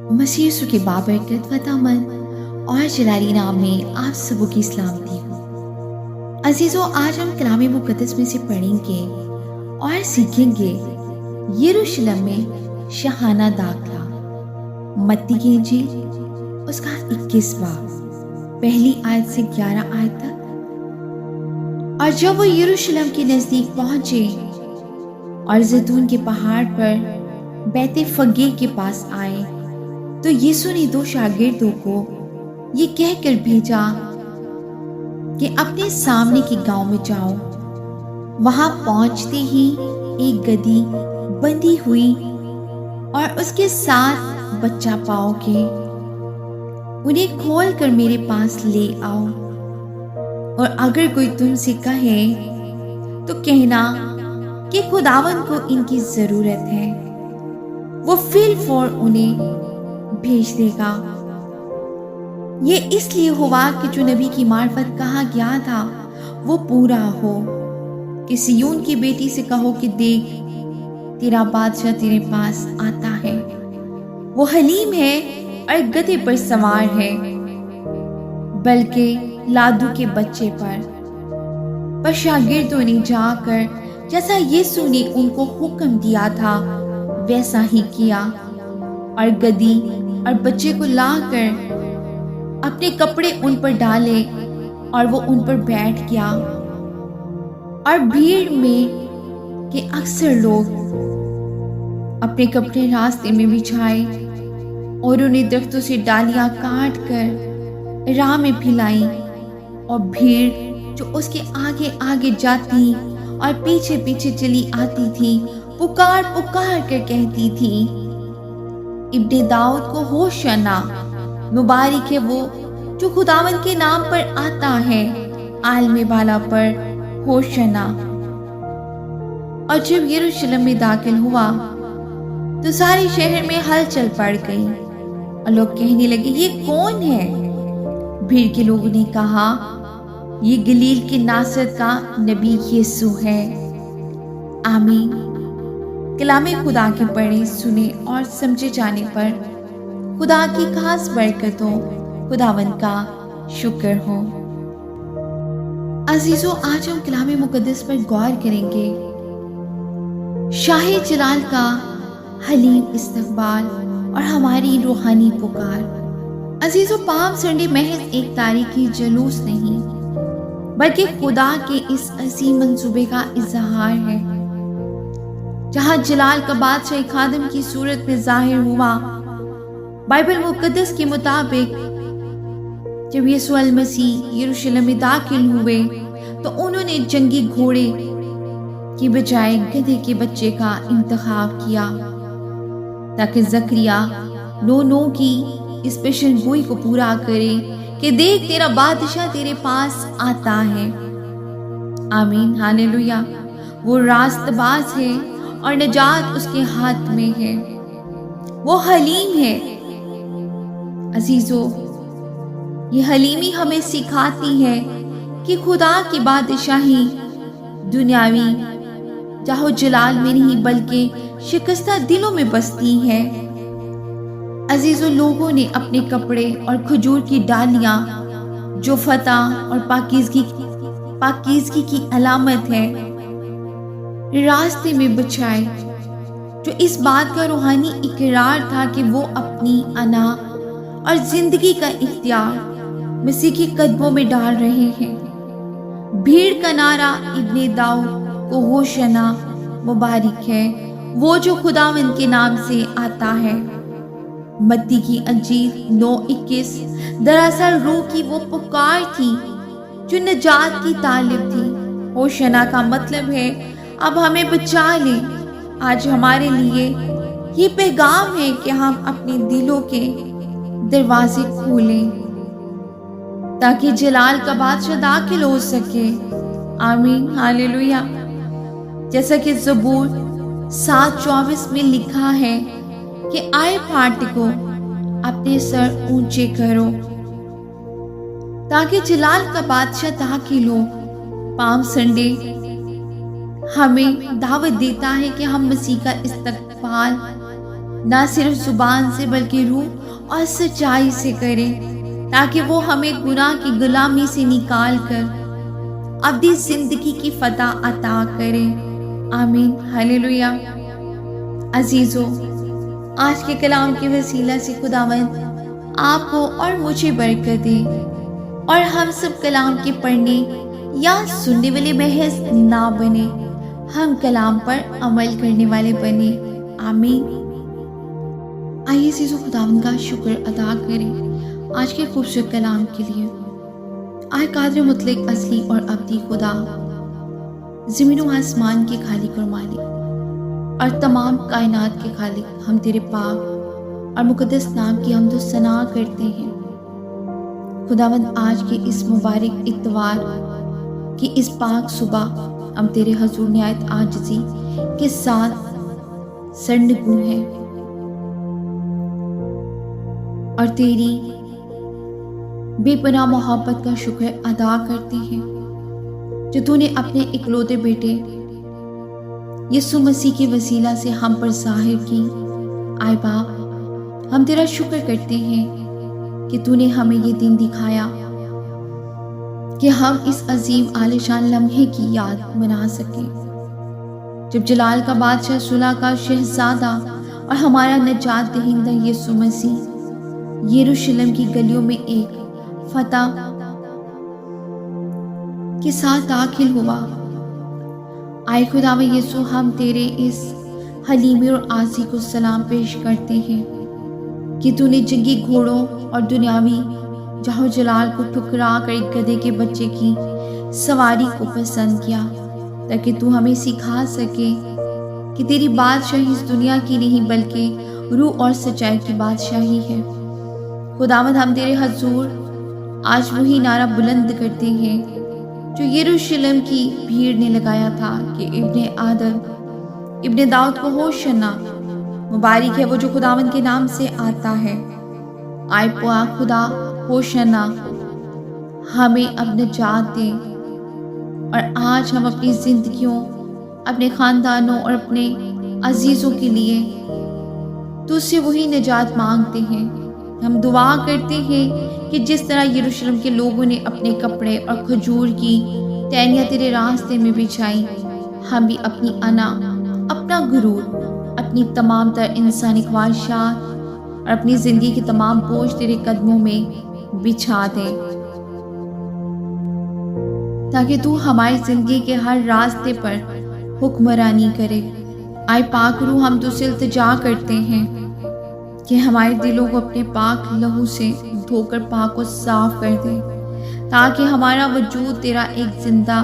مسیح یسوع کے بابرکت و تامن اور جلالی نام میں آپ سبوں کی سلامتی ہو۔ عزیزو، آج ہم کلام مقدس میں سے پڑھیں گے اور سیکھیں گے یروشلم میں شاہانہ داخلہ۔ متی کی انجیل اس کا 21 باب پہلی آیت سے 11 آیت تک۔ اور جب وہ یروشلم کے نزدیک پہنچے اور زیتون کے پہاڑ پر بیت فگے کے پاس آئے تو یسوع نے 2 شاگردوں کو یہ کہہ کر بھیجا کہ اپنے سامنے کے گاؤں میں جاؤ۔ وہاں پہنچتے ہی ایک گدھی بندھی ہوئی اور اس کے ساتھ بچہ پاؤ گے، انہیں کھول کر میرے پاس لے آؤ۔ اور اگر کوئی تم سے کہے تو کہنا کہ خداوند کو ان کی ضرورت ہے، وہ فی الفور انہیں بھیج دے گا۔ یہ اس لیے ہوا کہ جو نبی کی معرفت کہا گیا تھا وہ پورا ہو کہ سیون کی بیٹی سے کہو کہ دیکھ، تیرا بادشاہ تیرے پاس آتا ہے، وہ حلیم ہے اور گدھے پر سوار ہے، بلکہ لادو کے بچے پر شاگردوں نے جا کر جیسا یسوع نے ان کو حکم دیا تھا ویسا ہی کیا، اور گدھی اور بچے کو لا کر اپنے کپڑے ان پر ڈالے اور وہ ان پر بیٹھ گیا۔ اور بھیڑ میں کے اکثر لوگ اپنے کپڑے راستے میں بچھائے اور انہیں درختوں سے ڈالیاں کاٹ کر راہ میں پھیلائیں، اور بھیڑ جو اس کے آگے آگے جاتی اور پیچھے پیچھے چلی آتی تھی پکار پکار کر کہتی تھی، ابن داؤد کو ہوشنا، مبارک ہے وہ جو خداوند کے نام پر آتا ہے، عالم بالا پر ہوشنا۔ اور جب یروشلم میں داخل ہوا تو سارے شہر میں ہلچل پڑ گئی اور لوگ کہنے لگے، یہ کون ہے؟ بھیڑ کے لوگوں نے کہا، یہ گلیل کے ناصرت کا نبی یسوع ہے۔ آمین۔ کلام خدا کے پڑھے، سنے اور سمجھے جانے پر خدا کی خاص برکت ہو، خداوند کا شکر ہو۔ عزیزو، آج ہم کلام مقدس پر غور کریں گے۔ شاہ جلال کا حلیم استقبال اور ہماری روحانی پکار۔ عزیزو، پام سنڈے محض ایک تاریخی جلوس نہیں بلکہ خدا کے اس عظیم منصوبے کا اظہار ہے، جہاں جلال کا بادشاہ خادم کی صورت میں ظاہر ہوا۔ بائبل مقدس کے مطابق جب یسوع المسیح یروشلم میں داخل ہوئے تو انہوں نے جنگی گھوڑے کی بجائے گدھے کے بچے کا انتخاب کیا، تاکہ زکریا 9:9 کی اس پیشن گوئی کو پورا کرے کہ دیکھ، تیرا بادشاہ تیرے پاس آتا ہے۔ آمین، ہاللویا۔ وہ راست باز ہے اور نجات اس کے ہاتھ میں ہے، وہ حلیم ہے۔ عزیزو، یہ حلیمی ہمیں سکھاتی ہے کہ خدا کی بادشاہی دنیاوی جاہو جلال میں نہیں بلکہ شکستہ دلوں میں بستی ہے۔ عزیزو، لوگوں نے اپنے کپڑے اور کھجور کی ڈالیاں جو فتح اور پاکیزگی کی علامت ہے راستے میں بچھائے، جو اس بات کا روحانی اقرار تھا کہ وہ اپنی انا اور زندگی کا اختیار مسیح کے قدموں میں ڈال رہے ہیں۔ بھیڑ کا نعرہ ابن داؤد کو ہوشنا، مبارک ہے وہ جو خداوند کے نام سے آتا ہے۔ متی کی انجیل 9:21 دراصل روح کی وہ پکار تھی جو نجات کی طالب تھی۔ ہوشنا کا مطلب ہے اب ہمیں بچا لے۔ آج ہمارے لیے یہ پیغام ہے کہ ہم اپنے دلوں کے دروازے کھولیں تاکہ جلال کا بادشاہ داخل ہو سکے۔ آمین، ہاللویا۔ جیسا کہ زبور 7:24 میں لکھا ہے کہ آئے پھاٹکو اپنے سر اونچے کرو تاکہ جلال کا بادشاہ داخل ہو۔ پام سنڈے ہمیں دعوت دیتا ہے کہ ہم مسیح کا استقبال نہ صرف زبان سے بلکہ روح اور سچائی سے کرے، تاکہ وہ ہمیں گناہ کی غلامی سے نکال کر ابدی زندگی کی فتح عطا کرے۔ آمین، ہلیلویا۔ عزیزو، آج کے کلام کے وسیلہ سے خداوند آپ کو اور مجھے برکت دے، اور ہم سب کلام کے پڑھنے یا سننے والے محض نہ بنے، ہم کلام پر عمل کرنے والے بنے۔ آمین۔ آئیے عزیزو، خداوند کا شکر ادا کریں آج کے خوبصورت کلام کے لیے۔ آئے قادر مطلق، اصلی اور ابدی خدا، زمین و آسمان کے خالق اور مالک اور تمام کائنات کے خالق، ہم تیرے پاک اور مقدس نام کی حمد و ثنا کرتے ہیں۔ خداوند، آج کے اس مبارک اتوار کی اس پاک صبح ہم تیرے حضور نہایت عاجزی کے ساتھ سرنگوں ہیں اور تیری بے پناہ محبت کا شکر ادا کرتے ہیں جو تو نے اپنے اکلوتے بیٹے یسوع مسیح کے وسیلہ سے ہم پر ظاہر کی۔ آئے باپ، ہم تیرا شکر کرتے ہیں کہ تو نے ہمیں یہ دن دکھایا کہ ہم اس عظیم عالیشان لمحے کی یاد منا سکیں، جب جلال کا بادشاہ، صلح کا شہزادہ اور ہمارا نجات دہندہ یسوع مسیح یروشلم کی گلیوں میں ایک فتح کے ساتھ داخل ہوا۔ آئے خداوند یسوع، ہم تیرے اس حلیمی اور عاصی کو سلام پیش کرتے ہیں کہ تو نے جنگی گھوڑوں اور دنیاوی جاہ جلال کو ٹھکرا کر ایک گدھے کے بچے کی سواری کو پسند کیا، تاکہ تو ہمیں سکھا سکے کہ تیری بادشاہی اس دنیا کی نہیں بلکہ روح اور سچائی کی بادشاہی ہے۔ خداوند، ہم تیرے حضور آج وہی نعرہ بلند کرتے ہیں جو یروشلم کی بھیڑ نے لگایا تھا کہ ابن آدم، ابن داؤد کو ہوشنا، مبارک ہے وہ جو خداوند کے نام سے آتا ہے۔ آئے پاک خدا، ہوشنا، ہمیں اب نجات دے، اور آج ہم اپنی زندگیوں، اپنے خاندانوں اور اپنے عزیزوں کے لیے تجھ سے وہی نجات مانگتے ہیں۔ ہم دعا کرتے ہیں کہ جس طرح یروشلم کے لوگوں نے اپنے کپڑے اور کھجور کی ٹہنیاں تیرے راستے میں بچھائی، ہم بھی اپنی انا، اپنا غرور، اپنی تمام تر انسانی خواہشات اور اپنی زندگی کے تمام بوجھ تیرے قدموں میں بچھا دیں، تاکہ تو ہماری زندگی کے ہر راستے پر حکمرانی کرے۔ آئے پاک روح، ہم تجھ سے التجا کرتے ہیں کہ ہمارے دلوں کو اپنے پاک لہو سے دھو کر پاک و صاف کر دے، تاکہ ہمارا وجود تیرا ایک زندہ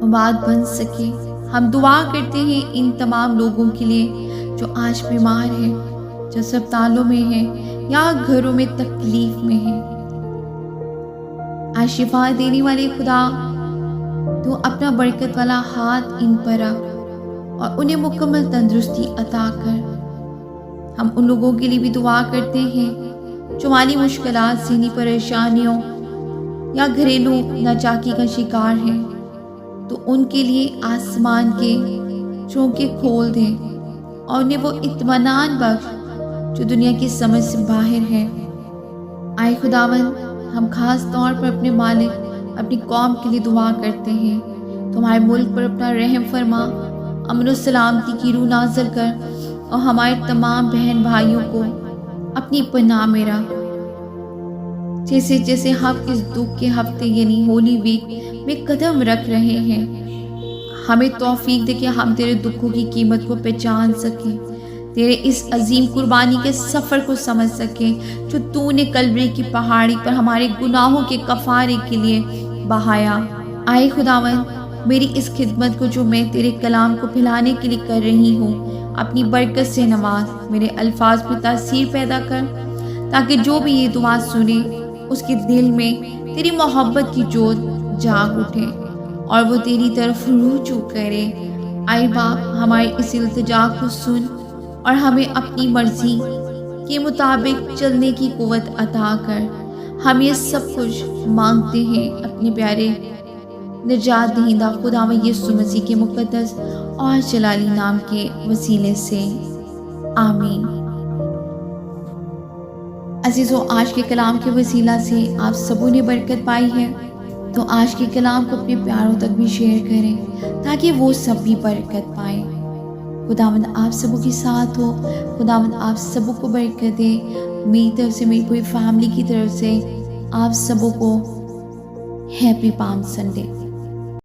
آباد بن سکے۔ ہم دعا کرتے ہیں ان تمام لوگوں کے لیے جو آج بیمار ہیں، جو اسپتالوں میں ہیں یا گھروں میں تکلیف میں ہیں۔ آج شفا دینے والے خدا، تو اپنا برکت والا ہاتھ ان پر رکھ اور انہیں مکمل تندرستی عطا کر۔ ہم ان لوگوں کے لیے بھی دعا کرتے ہیں جو مالی مشکلات، ذہنی پریشانیوں یا گھریلو ناچاکی کا شکار ہیں، تو ان کے لیے آسمان کے چونکے کھول دیں اور انہیں وہ اطمینان بخش جو دنیا کی سمجھ سے باہر ہے۔ آئے خداوند، ہم خاص طور پر اپنے مالک، اپنی قوم کے لیے دعا کرتے ہیں۔ تمہارے ملک پر اپنا رحم فرما، امن و سلامتی کی روح نازل کر، اور ہمارے تمام بہن بھائیوں کو اپنی پناہ میں رکھ۔ جیسے جیسے ہم اس دکھ کے ہفتے یعنی ہولی ویک میں قدم رکھ رہے ہیں، ہمیں توفیق دے کہ ہم تیرے دکھوں کی قیمت کو پہچان سکیں، تیرے اس عظیم قربانی کے سفر کو سمجھ سکیں جو تو نے کلوری کی پہاڑی پر ہمارے گناہوں کے کفارے کے لیے بہایا۔ آئے خداوند، میری اس خدمت کو جو میں تیرے کلام کو پھیلانے کے لیے کر رہی ہوں، اپنی برکت سے نواز، میرے الفاظ میں تاثیر پیدا کر، تاکہ جو بھی یہ دعا سنے اس کے دل میں تیری محبت کی جوت جاگ اٹھے اور وہ تیری طرف رجوع کرے۔ آئے باپ، ہماری اس التجا کو سن اور ہمیں اپنی مرضی کے مطابق چلنے کی قوت عطا کر۔ ہم یہ سب کچھ مانگتے ہیں اپنے پیارے نجات دہندہ خداوند یسوع مسیح کے مقدس اور جلالی نام کے وسیلے سے، آمین۔ عزیزو، آج کے کلام کے وسیلہ سے آپ سبوں نے برکت پائی ہے، تو آج کے کلام کو اپنے پیاروں تک بھی شیئر کریں تاکہ وہ سب بھی برکت پائیں۔ خداوند آپ سبوں کے ساتھ ہو، خداوند آپ سبوں کو برکت دے۔ میری طرف سے، میری پوری فیملی کی طرف سے آپ سبوں کو ہیپی پام سنڈے۔